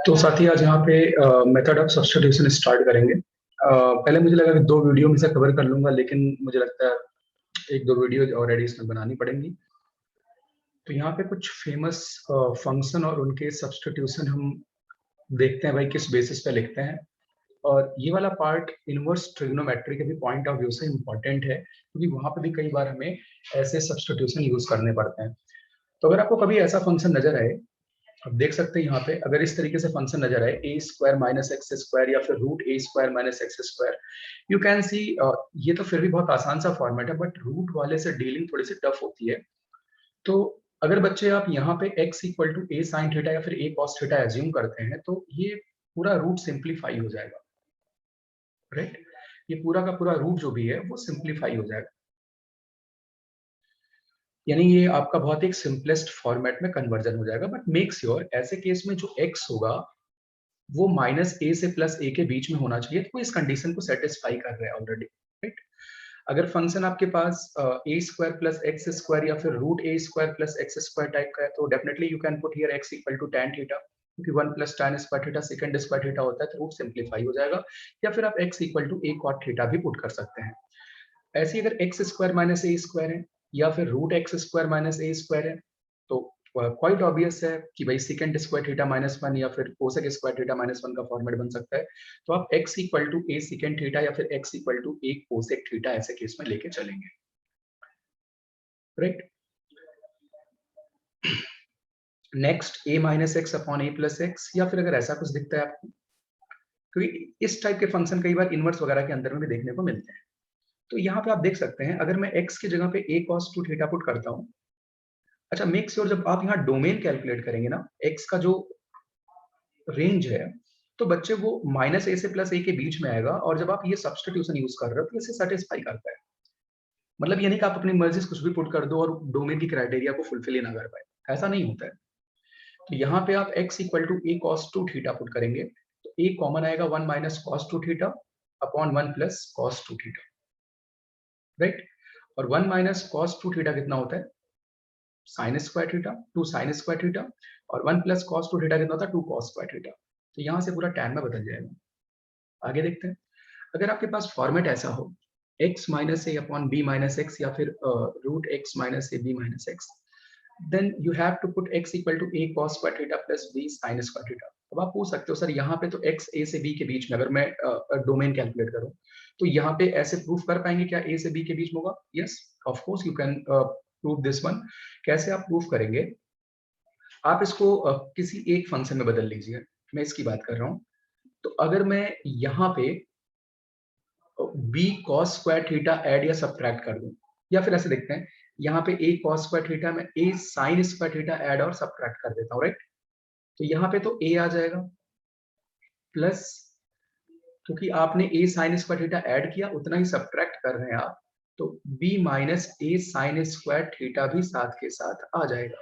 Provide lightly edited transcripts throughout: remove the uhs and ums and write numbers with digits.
तो साथी आज यहाँ पे मेथड ऑफ सब्स्टिट्यूशन स्टार्ट करेंगे। पहले मुझे लगा कि 2 वीडियो में से कवर कर लूंगा, लेकिन मुझे लगता है 1-2 वीडियो और एडिशनल बनानी पड़ेंगी। तो यहाँ पे कुछ फेमस फंक्शन और उनके सब्स्टिट्यूशन हम देखते हैं भाई किस बेसिस पे लिखते हैं। और ये वाला पार्ट इनवर्स ट्रिग्नोमेट्री के भी पॉइंट ऑफ व्यू से इम्पोर्टेंट है, क्योंकि वहां पे भी कई बार हमें ऐसे सब्स्टिट्यूशन यूज करने पड़ते हैं। तो अगर आपको कभी ऐसा फंक्शन नजर आए, अब देख सकते हैं यहाँ पे अगर इस तरीके से फंक्शन नजर आए a square minus x square या फिर root a square minus x square, you can see ये तो फिर भी बहुत आसान सा फॉर्मेट है, बट रूट वाले से डीलिंग थोड़ी सी टफ होती है। तो अगर बच्चे आप यहाँ पे x equal to a sine theta या फिर ए कॉस थीटा एज्यूम करते हैं, तो ये पूरा रूट सिंप्लीफाई हो जाएगा, राइट। ये पूरा का पूरा रूट जो भी है वो सिंप्लीफाई हो जाएगा, यानी ये आपका बहुत एक सिंपलेस्ट फॉर्मेट में कन्वर्जन हो जाएगा। बट मेक श्योर ऐसे केस में जो x होगा वो माइनस ए से प्लस ए के बीच में होना चाहिए, तो इस कंडीशन को सेटिस्फाई कर रहा है ऑलरेडी, राइट। अगर फंक्शन आपके पास a square plus x square या फिर root a square plus x square type का है, तो definitely you can put here x equal to tan theta, क्योंकि 1 plus tan square theta sec square theta होता है, तो रूट सिंप्लीफाई हो जाएगा। या फिर आप x equal to a cot theta भी पुट कर सकते हैं। ऐसे ही अगर x square minus a square है या फिर root x square minus a square है, तो क्वाइट ऑब्वियस है कि भाई सेकंड स्क्वायर थीटा माइनस 1 या फिर कोसेक स्क्वायर थीटा माइनस 1 का फॉर्मेट बन सकता है। तो आप x equal to a second theta या फिर x equal to a cosec theta ऐसे केस में लेके चलेंगे, right. Next a minus x upon a plus x, या फिर अगर ऐसा कुछ दिखता है आपको, क्योंकि इस टाइप के फंक्शन कई बार इनवर्स वगैरह के अंदर में भी देखने को मिलते हैं। तो यहाँ पे आप देख सकते हैं अगर मैं x की जगह पे a cos 2 थीटा पुट करता हूँ, अच्छा मेक श्योर जब आप यहाँ डोमेन कैलकुलेट करेंगे ना, x का जो रेंज है, तो बच्चे वो माइनस ए से प्लस ए के बीच में आएगा, और जब आप ये सब्स्टिट्यूशन यूज कर रहे हो तो इसे सेटिस्फाई करता है। मतलब ये नहीं कि आप अपनी मर्जी से कुछ भी पुट कर दो और डोमेन की क्राइटेरिया को फुलफिल ही ना कर पाए, ऐसा नहीं होता है। तो यहाँ पे आप x equal to a cos 2 theta put करेंगे, तो a कॉमन आएगा 1 minus cos 2 theta upon 1 plus cos 2 theta, right. और 1 माइनस कॉस 2 थीटा कितना होता है, sine square theta, 2 sine square theta, और 1 प्लस कॉस 2 थीटा कितना होता है, 2 कॉस स्क्वायर थीटा। तो यहाँ से पूरा टैन में बदल जाएगा। आगे देखते हैं, अगर आपके पास फॉर्मेट ऐसा हो x minus a upon b minus x या फिर root x minus a b minus x, then you have to put x equal to a cos square theta plus b sine square theta. अब आप पूछ सकते हो sir यहाँ पे तो x a से b के बीच में, अगर मैं डोमेन कैलकुलेट करूं तो यहाँ पे ऐसे प्रूफ कर पाएंगे क्या a से b के बीच में होगा? Yes, of course you can prove this one. कैसे आप प्रूफ करेंगे? आप इसको किसी एक फंक्शन में बदल लीजिए, मैं इसकी बात कर रहा हूँ। तो अगर मैं यहाँ पे b cos square theta add या सब्ट्रैक्ट कर दूं, या फिर ऐसे देखते हैं यहाँ पे a cos स्क्वायर थीटा में a sin square theta add और सब्ट्रैक्ट कर देता हूँ, राइट। तो यहाँ पे तो a आ जाएगा प्लस, क्योंकि आपने a sin square theta add किया उतना ही सब्ट्रैक्ट कर रहे हैं आप, तो b minus a sin square theta भी साथ के साथ आ जाएगा,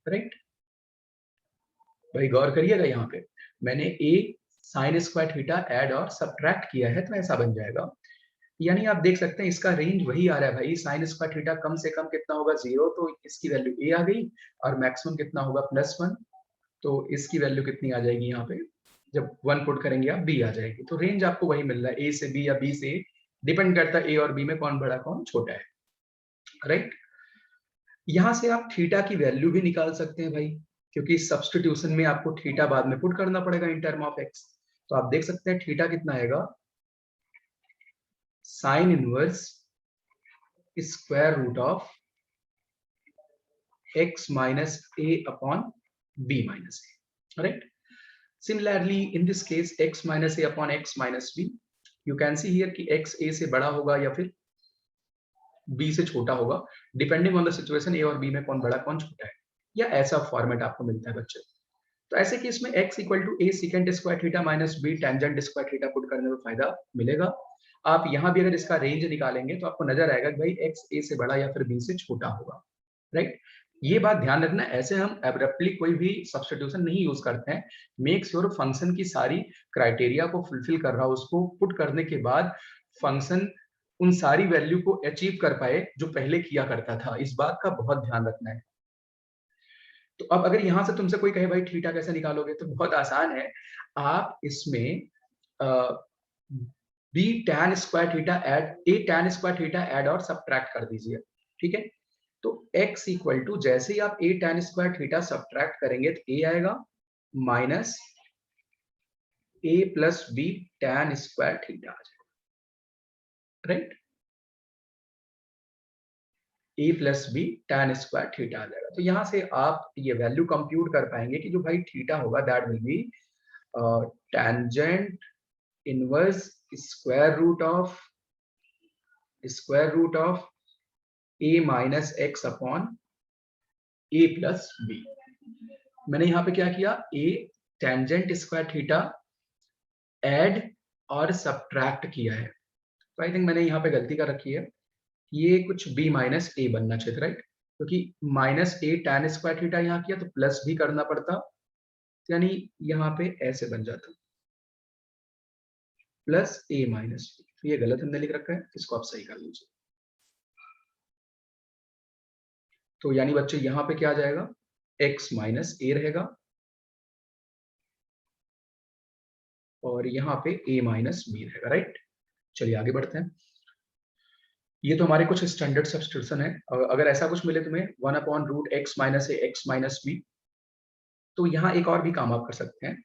राइट। भाई गौर करिएगा, यहाँ पे मैंने a sin square theta add और सब्ट्रैक्ट किया है, तो ऐसा बन जाएगा। यानी आप देख सकते हैं इसका रेंज वही आ रहा है भाई, साइन स्क्वायर थीटा कम से कम कितना होगा, 0, तो इसकी वैल्यू a आ गई, और मैक्सिमम कितना होगा, +1, तो इसकी वैल्यू कितनी आ जाएगी यहाँ पे, जब 1 पुट करेंगे आप b आ जाएगी। तो रेंज आपको वही मिल रहा है, a से b या b से a, डिपेंड करता है a और b में कौन बड़ा कौन छोटा है, राइट। यहाँ से आप थीटा की वैल्यू भी निकाल सकते हैं भाई, क्योंकि सब्स्टिट्यूशन में आपको थीटा बाद में पुट करना पड़ेगा इन टर्म ऑफ x। तो आप देख सकते हैं थीटा कितना आएगा, sine inverse square root of x minus a upon b minus a, right? Similarly, in this case, x minus a upon x minus b, you can see here कि x a से बड़ा होगा या फिर b से छोटा होगा, depending on the situation a और b में कौन बड़ा कौन छोटा है, या ऐसा फॉर्मेट आपको मिलता है बच्चे। तो ऐसे केस में x equal to a second square theta minus b tangent square theta put करने में फायदा मिलेगा। आप यहाँ भी अगर इसका रेंज निकालेंगे तो आपको नजर आएगा कि भाई x a से बड़ा या फिर b से छोटा होगा, राइट। ये बात ध्यान रखना, ऐसे हम एब्रप्टली कोई भी सब्स्टिट्यूशन नहीं यूज करते हैं। मेक श्योर फंक्शन की सारी क्राइटेरिया को फुलफिल कर रहा हो, उसको पुट करने के बाद फंक्शन उन सारी वैल्यू को अचीव कर पाए जो पहले किया करता था, इस बात का बहुत ध्यान रखना है। तो अब अगर यहाँ से तुमसे कोई कहे भाई थीटा कैसे निकालोगे, तो बहुत आसान है। आप इसमें b tan square theta add a tan square theta add और सब्ट्रैक्ट कर दीजिए, ठीक है। तो x इक्वल टू जैसे ही आप a tan square theta subtract करेंगे तो a आएगा minus a plus b tan square theta आ जाएगा, right. a plus b tan square theta आ जाएगा। तो यहाँ से आप ये वैल्यू कंप्यूट कर पाएंगे कि जो भाई थीटा होगा that will be tangent inverse square root of a minus x upon a plus b. मैंने यहाँ पे क्या किया, a tangent square theta add और सब्ट्रैक्ट किया है। तो आई थिंक मैंने यहाँ पे गलती कर रखी है, ये कुछ b माइनस ए बनना चाहिए, राइट। क्योंकि माइनस ए tan स्क्वायर थीटा यहाँ किया तो प्लस भी करना पड़ता, यानी यहाँ पे ऐसे बन जाता प्लस a माइनस बी। तो ये गलत हमने लिख रखा है, इसको आप सही कर लीजिए। तो यानी बच्चे यहाँ पे क्या आ जाएगा, x माइनस ए रहेगा और यहाँ पे a माइनस बी रहेगा, राइट। चलिए आगे बढ़ते हैं। ये तो हमारे कुछ स्टैंडर्ड सब्स्टिट्यूशन है। अगर ऐसा कुछ मिले तुम्हें 1 अपॉन रूट एक्स माइनस ए एक्स माइनस बी, तो यहाँ एक और भी काम आप कर सकते हैं।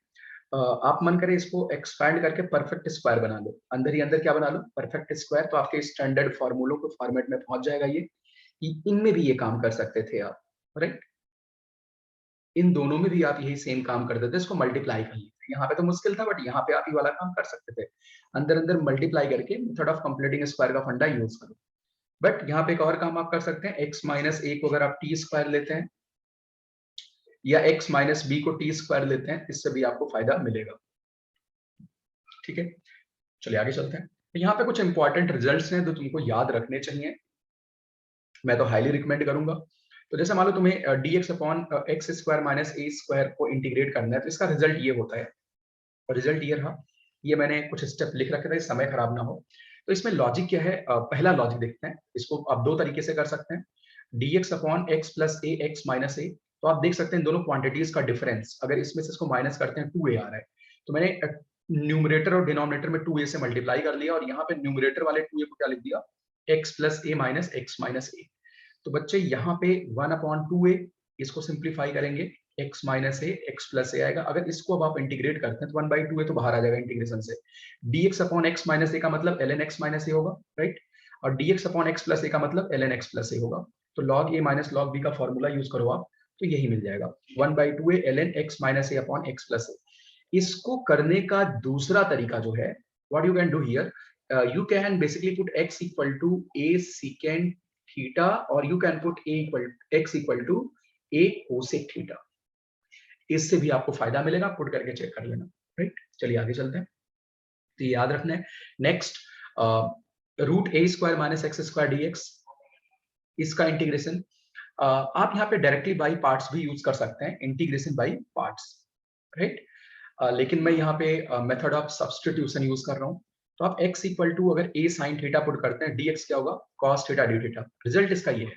आप मन करे इसको एक्सपैंड करके परफेक्ट स्क्वायर बना लो, अंदर ही अंदर क्या बना लो, परफेक्ट स्क्वायर। तो आपके स्टैंडर्ड फॉर्मूलों के फॉर्मेट में पहुंच जाएगा ये, इनमें भी ये काम कर सकते थे आप, राइट। इन दोनों में भी आप यही सेम काम कर देते, इसको मल्टीप्लाई कर लीजिए। यहाँ पे तो मुश्किल था, बट यहाँ पे आप ये वाला काम कर सकते थे, अंदर अंदर मल्टीप्लाई करके मेथड ऑफ कंप्लीटिंग स्क्वायर का फंडा यूज करो। बट यहाँ पे एक और काम आप कर सकते हैं, x माइनस ए को अगर आप टी स्क्वायर लेते हैं या x माइनस बी को टी स्क्वायर लेते हैं, इससे भी आपको फायदा मिलेगा, ठीक है। चलिए आगे चलते हैं। यहाँ पे कुछ इंपॉर्टेंट रिजल्ट्स हैं जो तुमको याद रखने चाहिए, मैं तो हाईली रिकमेंड करूंगा। तो जैसे मान लो तुम्हें dx upon x square minus a square को इंटीग्रेट करना है, तो इसका रिजल्ट ये होता है, और रिजल्ट ये रहा। ये मैंने कुछ स्टेप लिख रखे थे, समय खराब ना हो। तो इसमें लॉजिक क्या है, पहला लॉजिक देखते हैं। इसको आप दो तरीके से कर सकते हैं, dx अपॉन एक्स प्लस ए एक्स माइनस ए। तो आप देख सकते हैं दोनों क्वांटिटीज का डिफरेंस, अगर इसमें से इसको माइनस करते हैं 2a आ रहा है, तो मैंने न्यूमरेटर और डिनोमिनेटर में 2a से मल्टीप्लाई कर लिया, और यहाँ पे न्यूमरेटर वाले 2a को क्या लिख दिया, x प्लस ए माइनस एक्स माइनस ए। तो बच्चे यहाँ पे 1 अपॉन 2a, इसको सिंप्लीफाई करेंगे, x माइनस ए एक्स प्लस ए आएगा। अगर इसको अब आप इंटीग्रेट करते हैं तो 1 बाई 2a तो बाहर आ जाएगा इंटीग्रेशन से। dx अपॉन एक्स माइनस ए का मतलब ln x माइनस ए होगा, राइट। और dx अपॉन एक्स प्लस ए का मतलब ln x प्लस ए होगा। तो log a minus log b का फॉर्मूला यूज करो आप, तो यही मिल जाएगा 1 by 2a ln x minus a upon x plus a. इसको करने का दूसरा तरीका जो है, what you can do here, you can basically put x equal to a secant theta, or you can put x equal to a cosec theta। इससे भी आपको फायदा मिलेगा, पुट करके चेक कर लेना, राइट। चलिए आगे चलते हैं। तो याद रखना है next, root a square minus x square dx, इसका इंटीग्रेशन आप यहाँ पे डायरेक्टली बाई पार्ट्स भी यूज कर सकते हैं, इंटीग्रेशन बाई पार्ट्स, राइट। लेकिन मैं यहाँ पे मेथड ऑफ सब्स्टिट्यूशन यूज कर रहा हूँ। तो आप x इक्वल टू अगर a साइन थीटा पुट करते हैं, dx क्या होगा, cos theta d theta. Result इसका ये है,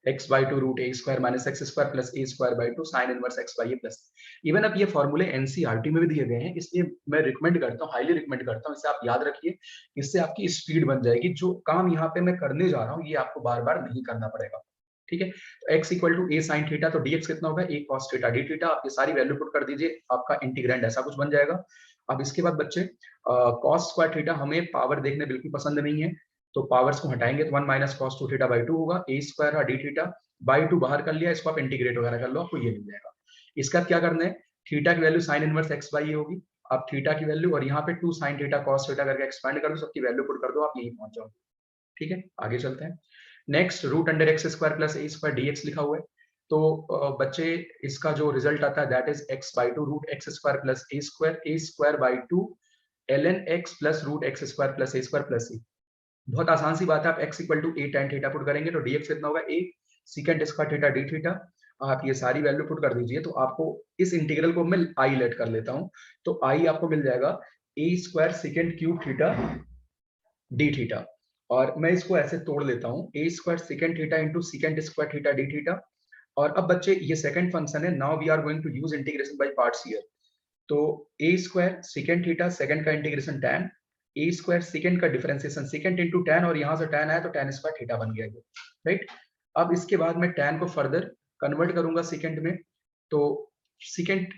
x by two root a square minus x square plus a square by two sine inverse x by a plus. Even अब ये फॉर्मूले एनसीईआरटी में भी दिए गए हैं, इसलिए मैं रिकमेंड करता हूँ, हाईली रिकमेंड करता हूँ, इसे आप याद रखिए। इससे आपकी स्पीड बन जाएगी, जो काम यहाँ पे मैं करने जा रहा हूँ ये आपको बार बार नहीं करना पड़ेगा, ठीक है। तो x equal to a sine theta, तो dx कितना होगा, a cos theta d theta. आप ये सारी वैल्यू पुट कर दीजिए, आपका इंटीग्रेंड ऐसा कुछ बन जाएगा। अब इसके बाद बच्चे cos स्क्वायर थीटा, हमें पावर देखने बिल्कुल पसंद नहीं है, तो पावर्स को हटाएंगे तो 1 माइनस cos 2 थीटा बाई 2 होगा, a स्क्वायर है डी थीटा बाई 2 बाहर कर लिया, इसको आप इंटीग्रेट वगैरह कर लो, आपको ये मिल जाएगा। इसका क्या करना है, थीटा की value sine inverse x by a होगी, आप थीटा की वैल्यू और यहाँ पे 2 साइन थीटा cos थीटा करके एक्सपेंड कर दो, सबकी वैल्यू पुट कर दो, आप यही पहुंच जाओगे, ठीक है। आगे चलते हैं। Next, root under x square plus a square dx लिखा हुआ है। तो बच्चे इसका जो रिजल्ट आता है that is x by two root x square plus a square by two ln x plus root x square plus a. बहुत आसान सी बात है, आप x equal to a tan theta put करेंगे तो dx कितना होगा, a secant square theta d theta. आप ये सारी वैल्यू पुट कर दीजिए, तो आपको इस इंटीग्रल को मैं आई लेट कर लेता हूँ, तो आई आपको मिल जाएगा a square secant cube theta d theta. और मैं इसको ऐसे तोड़ लेता हूँ, a square secant theta into secant square theta d theta, और अब बच्चे ये सेकंड फंक्शन है, now we are going to use integration by parts here. तो a square sec theta, sec का integration tan, a square sec का differentiation sec into tan, और यहां से tan आया तो tan स्क्वायर थीटा बन गया ये, राइट। अब इसके बाद मैं tan को फर्दर कन्वर्ट करूंगा सेकंड में, तो सेकंड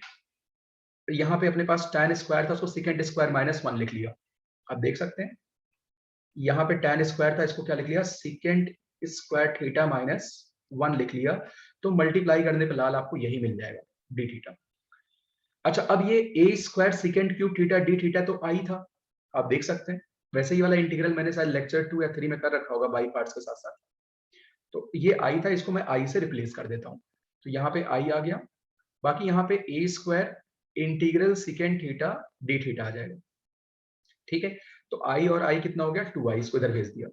यहाँ पे अपने पास tan स्क्वायर था, उसको सेकंड स्क्वायर माइनस 1 लिख लिया। आप देख सकते हैं यहाँ पे tan स्क्वायर था, इसको क्या लिख लिया, सेकंड स्क्वायर थीटा माइनस 1 लिख लिया। तो मल्टीप्लाई करने पे लाल आपको यही मिल जाएगा डी थीटा। अच्छा, अब ये a square second cube theta d theta तो आई था, आप देख सकते हैं। वैसे ही वाला इंटीग्रल मैंने शायद लेक्चर 2 या 3 में कर रखा होगा बाई पार्ट्स के साथ साथ। तो ये आई था, इसको मैं आई से रिप्लेस कर देता हूँ, तो यहाँ पे आई आ गया। बाकी यहाँ पे a square integral sec theta d theta आ जाएगा, ठीक है। तो आई और आई कितना हो गया, 2i, इसको इधर भेज दिया।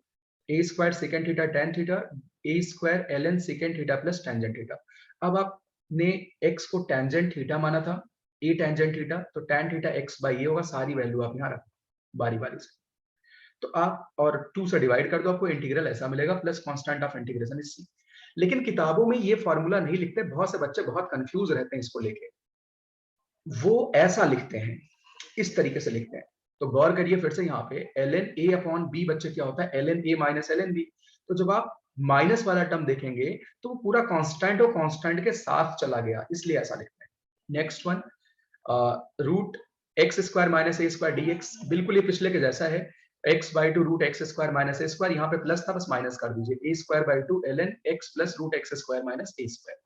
a square sec theta tan theta, a square ln second theta plus tangent theta. अब आपने x को टेंजेंट थीटा माना था, a टेंजेंट थीटा, तो tan थीटा x बाई ए होगा, सारी वैल्यू आप यहाँ रख बारी बारी से। तो आप और 2 से डिवाइड कर दो, आपको इंटीग्रल ऐसा मिलेगा plus constant of integration is c। लेकिन किताबों में ये फॉर्मूला नहीं लिखते, बहुत से बच्चे बहुत कंफ्यूज रहते हैं इसको लेके, वो ऐसा लिखते हैं, इस तरीके से लिखते हैं। तो गौर करिए फिर से, यहाँ पे ln a अपॉन b बच्चे क्या होता है, ln a minus ln b। तो जब आप माइनस वाला टर्म देखेंगे तो वो पूरा कांस्टेंट और कांस्टेंट के साथ चला गया, इसलिए ऐसा लिखते हैं। Next one, root x square minus a square d x, बिल्कुल ये पिछले के जैसा है, x by two root x square minus a square, यहाँ पे प्लस था बस माइनस कर दीजिए, a square by two ln x plus root x square minus a square.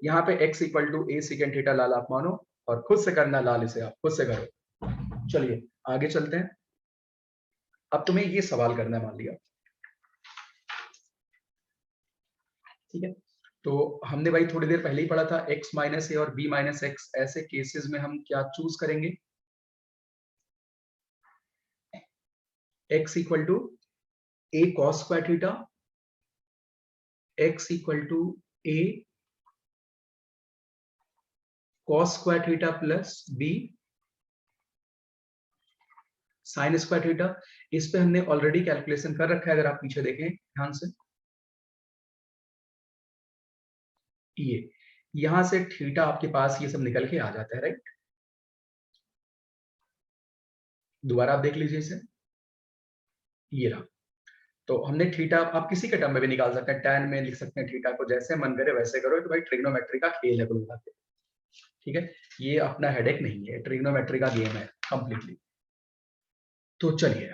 यहाँ पे x equal to a sec theta लाल आप मानो, और खुद से करना लाल, इसे आप खुद से करो। चलिए आगे चलते हैं। अब तुम्हें ये सवाल करना है, मान लिया, ठीक है। तो हमने भाई थोड़ी देर पहले ही पढ़ा था x माइनस ए और b माइनस एक्स, ऐसे केसेस में हम क्या चूज करेंगे, x equal to a cos square theta, x equal to a cos square theta plus b sine square theta. इस पे हमने ऑलरेडी कैलकुलेशन कर रखा है, अगर आप पीछे देखें ध्यान से, ये यहां से थीटा आपके पास ये सब निकल के आ जाता है, राइट। दोबारा आप देख लीजिए इसे, ये रहा। तो हमने थीटा, आप किसी के टर्म में भी निकाल सकते हैं, tan में लिख सकते हैं थीटा को, जैसे मन करे वैसे करो, तो भाई ट्रिग्नोमेट्री का खेल है कुल मिला के, ठीक है। ये अपना हेडेक नहीं है, ट्रिग्नोमेट्री का गेम है कंप्लीटली। तो चलिए,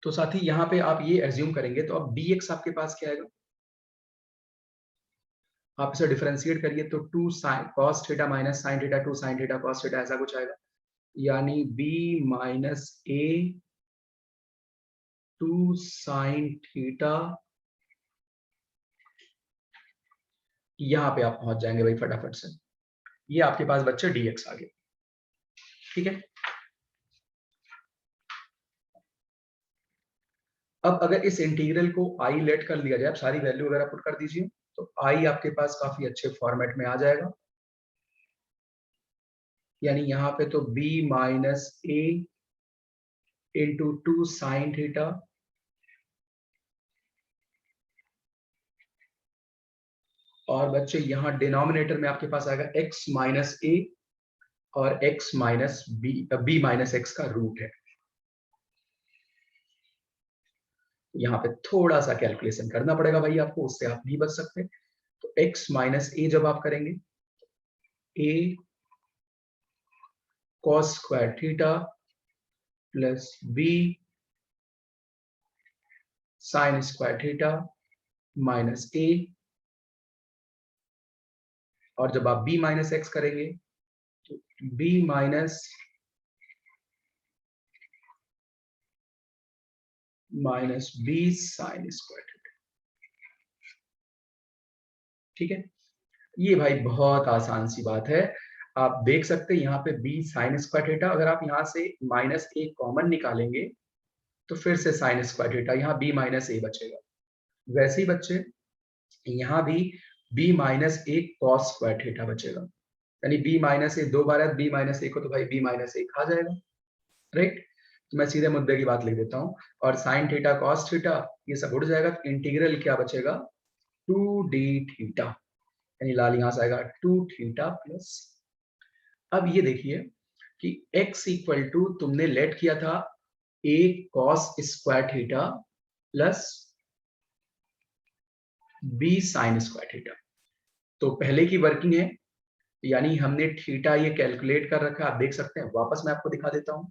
तो साथी यहाँ पे आप ये एज्यूम करेंगे, तो अब dx आपके पास क्या आएगा, आप इसे डिफरेंशिएट करिए तो 2 sin cos theta minus sin theta, 2 sin theta cos theta, ऐसा कुछ आएगा। यानी b minus a 2 sin theta, यहाँ पे आप पहुंच जाएंगे भाई फटाफट से। ये आपके पास बच्चे dx आ गए, ठीक है। अब अगर इस इंटीग्रल को आई लेट कर लिया जाए, आप सारी वैल्यू वगैरह पुट कर दीजिए, तो आई आपके पास काफी अच्छे फॉर्मेट में आ जाएगा। यानी यहाँ पे तो b माइनस ए इंटू 2 साइन थीटा, और बच्चे यहाँ डिनोमिनेटर में आपके पास आएगा x माइनस ए और x minus b minus x का रूट है। यहाँ पे थोड़ा सा कैलकुलेशन करना पड़ेगा भाई आपको, उससे आप नहीं बच सकते। तो x माइनस ए जब आप करेंगे, a cos square theta plus b sine square theta minus a, और जब आप b माइनस एक्स करेंगे तो b minus b sine square theta, ठीक है। ये भाई बहुत आसान सी बात है, आप देख सकते हैं यहाँ पे b साइन स्क्वायर थीटा, अगर आप यहाँ से माइनस ए कॉमन निकालेंगे तो फिर से साइन स्क्वायर थीटा, यहाँ b माइनस ए बचेगा। वैसे ही बच्चे यहाँ भी b माइनस ए कॉस स्क्वायर थीटा बचेगा, यानी b माइनस ए 2 बार है, b माइनस ए को तो भाई b माइनस ए खा जाएगा, राइट। तो मैं सीधे मुद्दे की बात लिख देता हूँ, और साइन थीटा कॉस थीटा ये सब उड़ जाएगा, तो इंटीग्रल क्या बचेगा, 2d थीटा, यानी लाल यहां से आएगा 2 थीटा प्लस। अब ये देखिए कि x इक्वल टू तुमने लेट किया था a cos square theta plus b sine square theta. तो पहले की वर्किंग है, यानी हमने थीटा ये कैलकुलेट कर रखा है, आप देख सकते हैं, वापस मैं आपको दिखा देता हूं।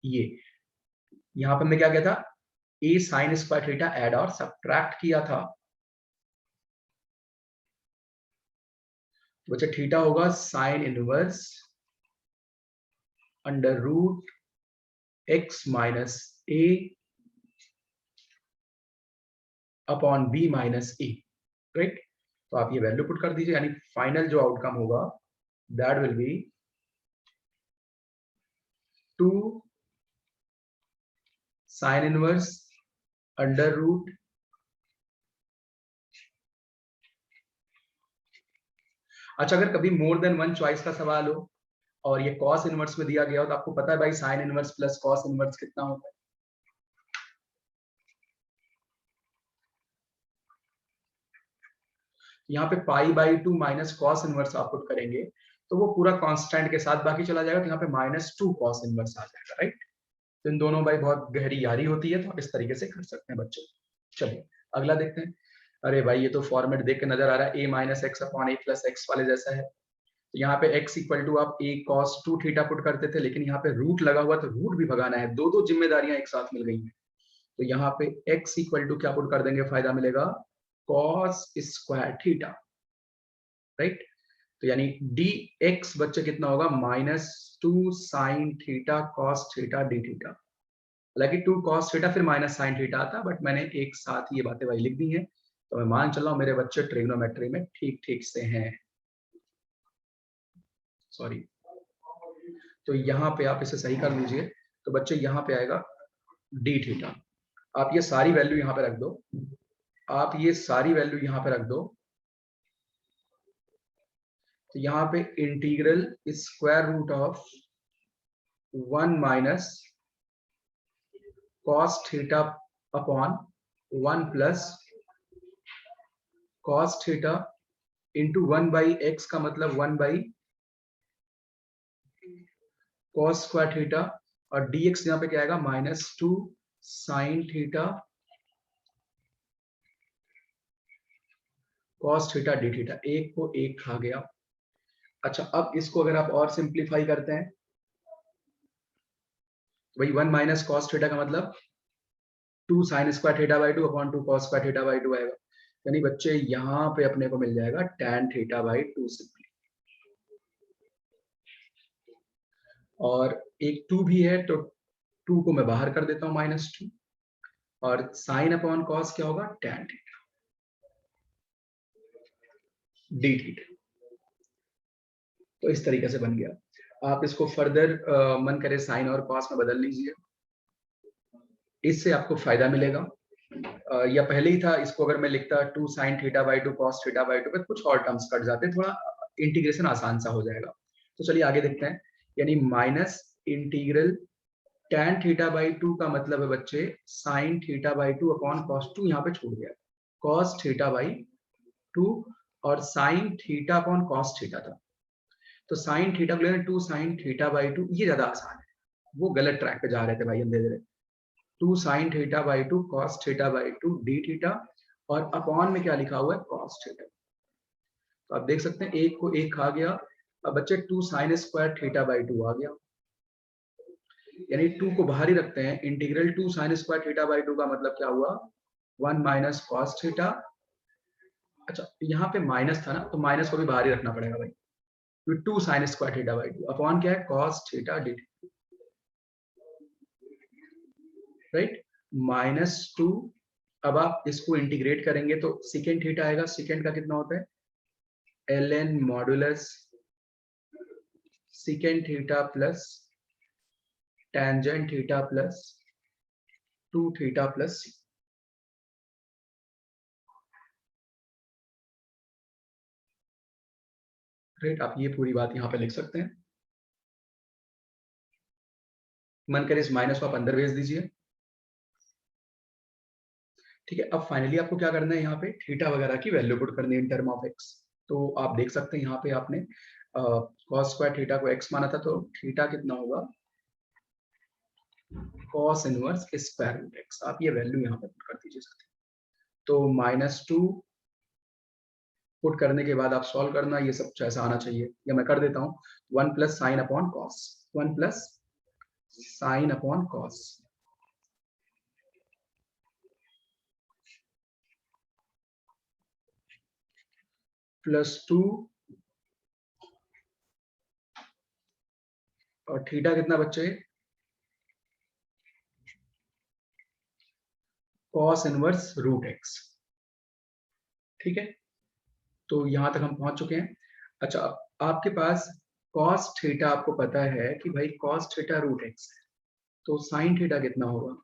ये यहां पर मैं क्या कहता, a sine square theta add और सब्ट्रैक्ट किया था, तो बच्चा थीटा होगा sine inverse under root x minus a upon b minus a, right. तो आप ये वैल्यू पुट कर दीजिए, यानी फाइनल जो आउटकम होगा that will be 2 sine inverse under root, अच्छा अगर कभी मोर देन वन चॉइस का सवाल हो और ये कॉस इनवर्स में दिया गया हो, तो आपको पता है भाई sine inverse plus cos inverse कितना होता है। यहाँ पे pi by 2 minus cos inverse आप पुट करेंगे तो वो पूरा कांस्टेंट के साथ बाकी चला जाएगा, तो यहाँ पे माइनस 2 कॉस इनवर्स आ जाएगा, राइट। तो इन दोनों भाई बहुत गहरी यारी होती है, तो आप इस तरीके से कर सकते हैं बच्चों। चलिए अगला देखते हैं। अरे भाई ये तो फॉर्मेट देख के नजर आ रहा है, a minus x upon a plus x वाले जैसा है। तो यहाँ पे x इक्वल टू आप a cos 2 थीटा पुट करते थे, लेकिन यहाँ पे रूट लगा हुआ, तो रूट भी भगाना है, दो दो जिम्मेदारियां एक साथ मिल गई हैं। तो यहाँ पे x इक्वल टू क्या पुट कर देंगे, फायदा मिलेगा cos स्क्वायर थीटा, राइट। तो यानी dx बच्चे कितना होगा, minus 2 sine theta cos theta d theta. हालांकि 2 cos थीटा फिर माइनस साइन थीटा आता, बट मैंने एक साथ ये बातें भाई लिख दी हैं, तो मैं मान चल रहा हूँ मेरे बच्चे ट्रिग्नोमेट्री में ठीक ठीक से हैं। सॉरी, तो यहाँ पे आप इसे सही कर लीजिए, तो बच्चे यहाँ पे आएगा डी थीटा। आप ये सारी वैल्यू यहाँ पे रख दो, आप ये सारी वैल्यू यहाँ पे रख दो, तो यहाँ पे integral square root of 1 minus cos theta upon 1 plus cos theta into 1 by x का मतलब 1 बाई कॉस स्क्वायर थीटा, और dx यहाँ पे क्या आएगा, minus 2 sine theta cos theta d theta, एक को एक खा गया। अच्छा अब इसको अगर आप और सिंप्लीफाई करते हैं, तो भाई 1 माइनस कॉस थीटा का मतलब 2 sine square theta by 2 upon 2 cos square theta by 2 आएगा, यानी बच्चे यहाँ पे अपने को मिल जाएगा tan थीटा बाई 2 सिंपली। और एक 2 भी है, तो 2 को मैं बाहर कर देता हूँ, माइनस 2, और साइन अपॉन कॉस क्या होगा, tan थीटा डी थीटा। तो इस तरीके से बन गया। आप इसको फर्दर मन करे साइन और कॉस में बदल लीजिए, इससे आपको फायदा मिलेगा। या पहले ही था, इसको अगर मैं लिखता 2 sine theta by 2 cos theta by 2, कुछ और टर्म्स कट जाते, थोड़ा इंटीग्रेशन आसान सा हो जाएगा। तो चलिए आगे देखते हैं, यानी minus integral tan theta by 2 का मतलब है बच्चे sine theta by 2 upon cos 2, यहाँ पे छूट गया, कॉस थीटा बाई 2, और sine theta upon cos theta था, तो साइन थीटा को लेना 2 साइन थीटा बाई 2, ये ज्यादा आसान है, वो गलत ट्रैक पे जा रहे थे भाई हम धीरे धीरे। 2 sine theta by 2 cos theta by 2 D theta, और अपॉन में क्या लिखा हुआ है, कॉस थीटा। तो आप देख सकते हैं एक को एक खा गया, अब बच्चे 2 साइन स्क्वायर थीटा बाई 2 आ गया, यानी 2 को बाहर ही रखते हैं, integral 2 sine square theta by 2 का मतलब क्या हुआ, 1 माइनस कॉस थीटा। अच्छा यहाँ पे माइनस था ना, तो माइनस को भी बाहर ही रखना पड़ेगा भाई, तो 2 sine square theta by 2 upon क्या है, cos theta D, right, minus 2। अब आप इसको इंटीग्रेट करेंगे तो सेकेंड थीटा आएगा, सेकेंड का कितना होता है, ln modulus second theta plus tangent theta plus 2 theta plus, right. आप ये पूरी बात यहाँ पे लिख सकते हैं। मन करे इस माइनस को आप अंदर भेज दीजिए। ठीक है, अब फाइनली आपको क्या करना है, यहाँ पे थीटा वगैरह की वैल्यू पुट करनी है इन टर्म ऑफ एक्स। तो आप देख सकते हैं यहाँ पे आपने cos स्क्वायर थीटा को x माना था, तो थीटा कितना होगा, cos inverse square root x। आप ये वैल्यू यहाँ पे पुट कर दीजिए साथ ही। तो -2 पुट करने के बाद आप सॉल्व करना, ये सब ऐसा आना चाहिए, या मैं कर देता हूँ 1 plus sine upon cos, 1 plus sine upon cos +2 और थीटा कितना बच्चे, cos इनवर्स रूट x। ठीक है, तो यहां तक हम पहुंच चुके हैं। अच्छा, आपके पास cos थीटा आपको पता है कि भाई cos थीटा रूट x है, तो sin थीटा कितना होगा,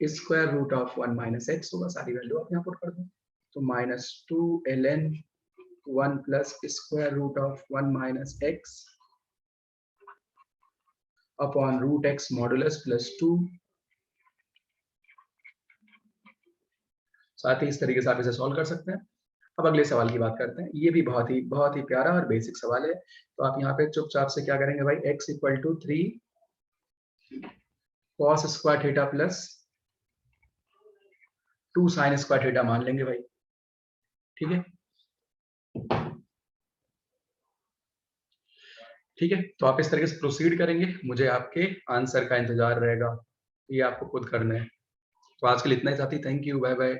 square root of 1 minus x होगा। सारी वैल्यू आप यहाँ पुट कर दो, तो -2 ln 1 plus square root of 1 minus x upon root x modulus +2। साथ ही इस तरीके से आप इसे सॉल्व कर सकते हैं। अब अगले सवाल की बात करते हैं, ये भी बहुत ही प्यारा और बेसिक सवाल है। तो आप यहाँ पे चुपचाप से क्या करेंगे भाई, x equal to 3 cos square theta plus 2 sine square theta मान लेंगे भाई। ठीक है, ठीक है, तो आप इस तरीके से प्रोसीड करेंगे, मुझे आपके आंसर का इंतजार रहेगा, ये आपको खुद करना है। तो आज के लिए इतना ही साथी, थैंक यू, बाय बाय।